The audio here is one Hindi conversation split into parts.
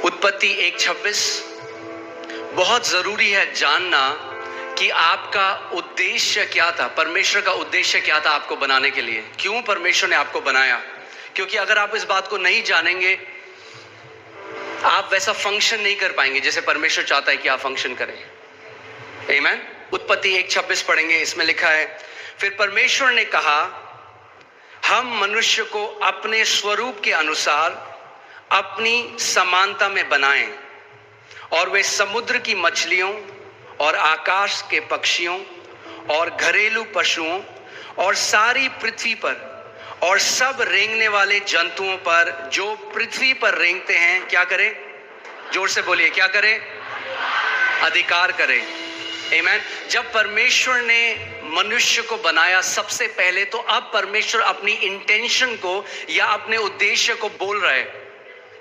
उत्पत्ति 1:26। बहुत जरूरी है जानना कि आपका उद्देश्य क्या था, परमेश्वर का उद्देश्य क्या था आपको बनाने के लिए, क्यों परमेश्वर ने आपको बनाया। क्योंकि अगर आप इस बात को नहीं जानेंगे, आप वैसा फंक्शन नहीं कर पाएंगे जैसे परमेश्वर चाहता है कि आप फंक्शन करें। आमीन। उत्पत्ति 1:26 पढ़ेंगे, इसमें लिखा है, फिर परमेश्वर ने कहा, हम मनुष्य को अपने स्वरूप के अनुसार अपनी समानता में बनाएं और वे समुद्र की मछलियों और आकाश के पक्षियों और घरेलू पशुओं और सारी पृथ्वी पर और सब रेंगने वाले जंतुओं पर जो पृथ्वी पर रेंगते हैं क्या करें? जोर से बोलिए, क्या करें? अधिकार करें। आमीन। जब परमेश्वर ने मनुष्य को बनाया सबसे पहले, तो अब परमेश्वर अपनी इंटेंशन को या अपने उद्देश्य को बोल रहा है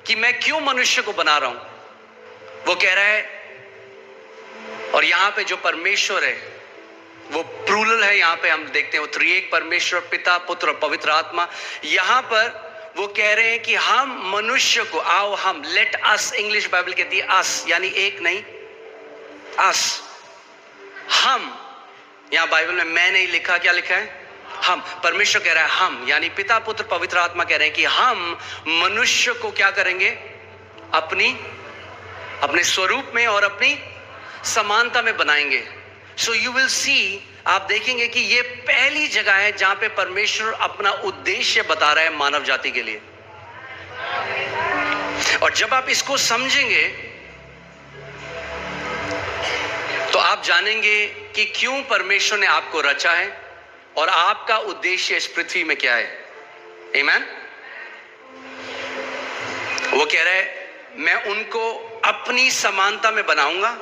कि मैं क्यों मनुष्य को बना रहा हूं। वो कह रहा है, और यहां पे जो परमेश्वर है वो प्लूरल है, यहां पे हम देखते हैं वो त्रिएक परमेश्वर, पिता, पुत्र और पवित्र आत्मा। यहां पर वो कह रहे हैं कि हम मनुष्य को, आओ हम, लेट अस, इंग्लिश बाइबल कहती है अस, यानी एक नहीं, अस, हम। यहां बाइबल में मैं नहीं लिखा, क्या लिखा है? हम। परमेश्वर कह रहा है हम, यानी पिता, पुत्र, पवित्र आत्मा कह रहे हैं कि हम मनुष्य को क्या करेंगे? अपने स्वरूप में और अपनी समानता में बनाएंगे। सो यू विल सी, आप देखेंगे कि ये पहली जगह है जहां पे परमेश्वर अपना उद्देश्य बता रहा है मानव जाति के लिए। और जब आप इसको समझेंगे तो आप जानेंगे कि क्यों परमेश्वर ने आपको रचा है और आपका उद्देश्य इस पृथ्वी में क्या है। आमीन। वो कह रहा है, मैं उनको अपनी समानता में बनाऊंगा,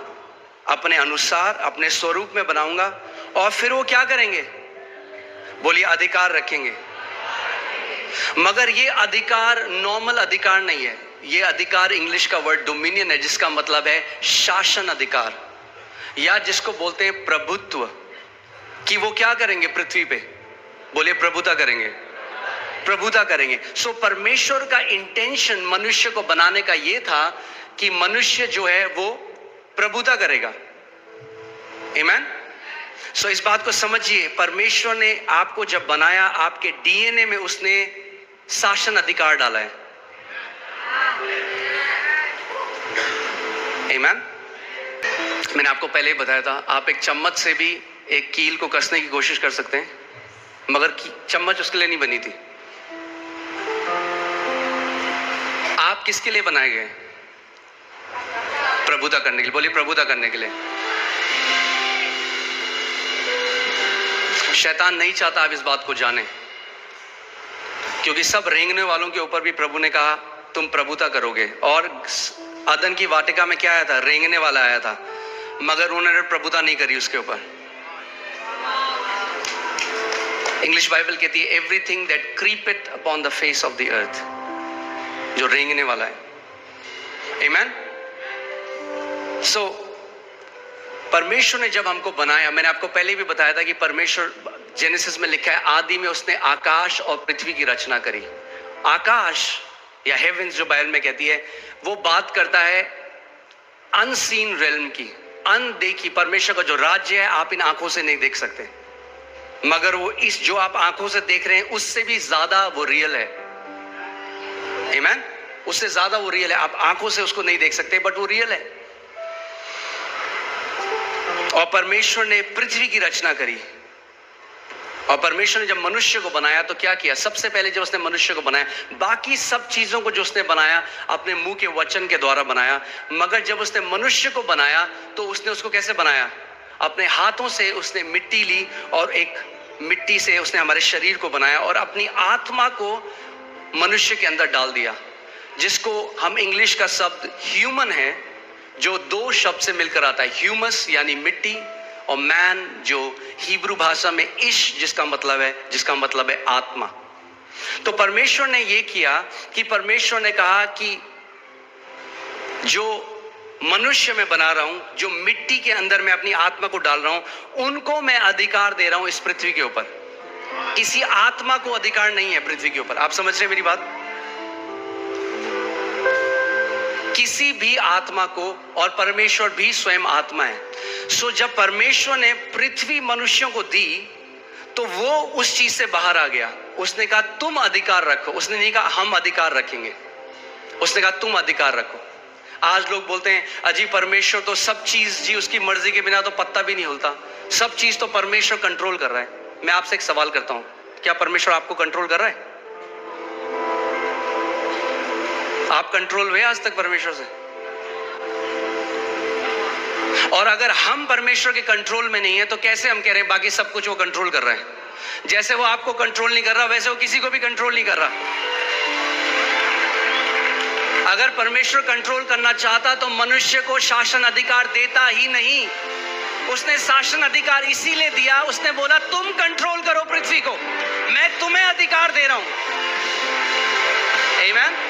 अपने अनुसार, अपने स्वरूप में बनाऊंगा, और फिर वो क्या करेंगे? बोलिए, अधिकार रखेंगे। मगर ये अधिकार नॉर्मल अधिकार नहीं है, ये अधिकार इंग्लिश का वर्ड डोमिनियन है, जिसका मतलब है शासन अधिकार, या जिसको बोलते हैं प्रभुत्व, कि वो क्या करेंगे पृथ्वी पे? बोलिए, प्रभुता करेंगे, प्रभुता करेंगे। सो परमेश्वर का इंटेंशन मनुष्य को बनाने का ये था कि मनुष्य जो है वो प्रभुता करेगा। आमीन। सो इस बात को समझिए, परमेश्वर ने आपको जब बनाया, आपके डीएनए में उसने शासन अधिकार डाला है। आमीन। मैंने आपको पहले ही बताया था, आप एक चम्मच से भी एक कील को कसने की कोशिश कर सकते हैं, मगर चम्मच उसके लिए नहीं बनी थी। आप किसके लिए बनाए गए? प्रभुता करने के लिए। बोलिए, प्रभुता करने के लिए। शैतान नहीं चाहता आप इस बात को जाने, क्योंकि सब रेंगने वालों के ऊपर भी प्रभु ने कहा तुम प्रभुता करोगे। और अदन की वाटिका में क्या आया था? रेंगने वाला आया था, मगर उन्होंने प्रभुता नहीं करी उसके ऊपर। इंग्लिश बाइबल कहती है, everything that creepeth upon the face of the earth, जो रेंगने वाला है। आमीन। सो परमेश्वर ने जब हमको बनाया, मैंने आपको पहले भी बताया था कि परमेश्वर, जेनेसिस में लिखा है, आदि में उसने आकाश और पृथ्वी की रचना करी। आकाश या हेवेंस जो बाइबल में कहती है, वो बात करता है अनसीन रेल्म की, अनदेखी। परमेश्वर का जो राज्य है आप इन आंखों से नहीं देख सकते, मगर वो इस जो आप आंखों से देख रहे हैं उससे भी ज्यादा वो रियल है। आमीन। उससे ज्यादा वो रियल है। आप आंखों से उसको नहीं देख सकते, बट वो रियल है। और परमेश्वर ने पृथ्वी की रचना करी, और परमेश्वर ने जब मनुष्य को बनाया तो क्या किया? सबसे पहले जब उसने मनुष्य को बनाया, बाकी सब चीजों को जो उसने बनाया अपने मुंह के वचन के द्वारा बनाया, मगर जब उसने मनुष्य को बनाया तो उसने उसको कैसे बनाया? अपने हाथों से उसने मिट्टी ली और एक मिट्टी से उसने हमारे शरीर को बनाया और अपनी आत्मा को मनुष्य के अंदर डाल दिया, जिसको हम इंग्लिश का शब्द ह्यूमन है, जो दो शब्द से मिलकर आता है, ह्यूमस यानी मिट्टी, और मैन जो हिब्रू भाषा में इश जिसका मतलब है आत्मा। तो परमेश्वर ने यह किया कि परमेश्वर ने कहा कि जो मनुष्य मैं बना रहा हूं, जो मिट्टी के अंदर मैं अपनी आत्मा को डाल रहा हूं, उनको मैं अधिकार दे रहा हूं इस पृथ्वी के ऊपर। किसी आत्मा को अधिकार नहीं है पृथ्वी के ऊपर। आप समझ रहे हैं मेरी बात? किसी भी आत्मा को, और परमेश्वर भी स्वयं आत्मा है। सो जब परमेश्वर ने पृथ्वी मनुष्यों को दी तो वो उस चीज से बाहर आ गया। उसने कहा तुम अधिकार रखो, उसने नहीं कहा हम अधिकार रखेंगे, उसने कहा तुम अधिकार रखो। आज लोग बोलते हैं अजी परमेश्वर तो सब चीज जी उसकी मर्जी के बिना तो पत्ता भी नहीं हिलता, सब चीज तो परमेश्वर कंट्रोल कर रहा है। मैं आपसे एक सवाल करता हूं, क्या परमेश्वर आपको कंट्रोल कर रहा है? आप कंट्रोल हुए आज तक परमेश्वर से? और अगर हम परमेश्वर के कंट्रोल में नहीं है तो कैसे हम कह रहे हैं बाकी सब कुछ वो कंट्रोल कर रहा है? जैसे वो आपको कंट्रोल नहीं कर रहा वैसे वो किसी को भी कंट्रोल नहीं कर रहा। अगर परमेश्वर कंट्रोल करना चाहता तो मनुष्य को शासन अधिकार देता ही नहीं। उसने शासन अधिकार इसीलिए दिया, उसने बोला तुम कंट्रोल करो पृथ्वी को, मैं तुम्हें अधिकार दे रहा हूं। आमीन।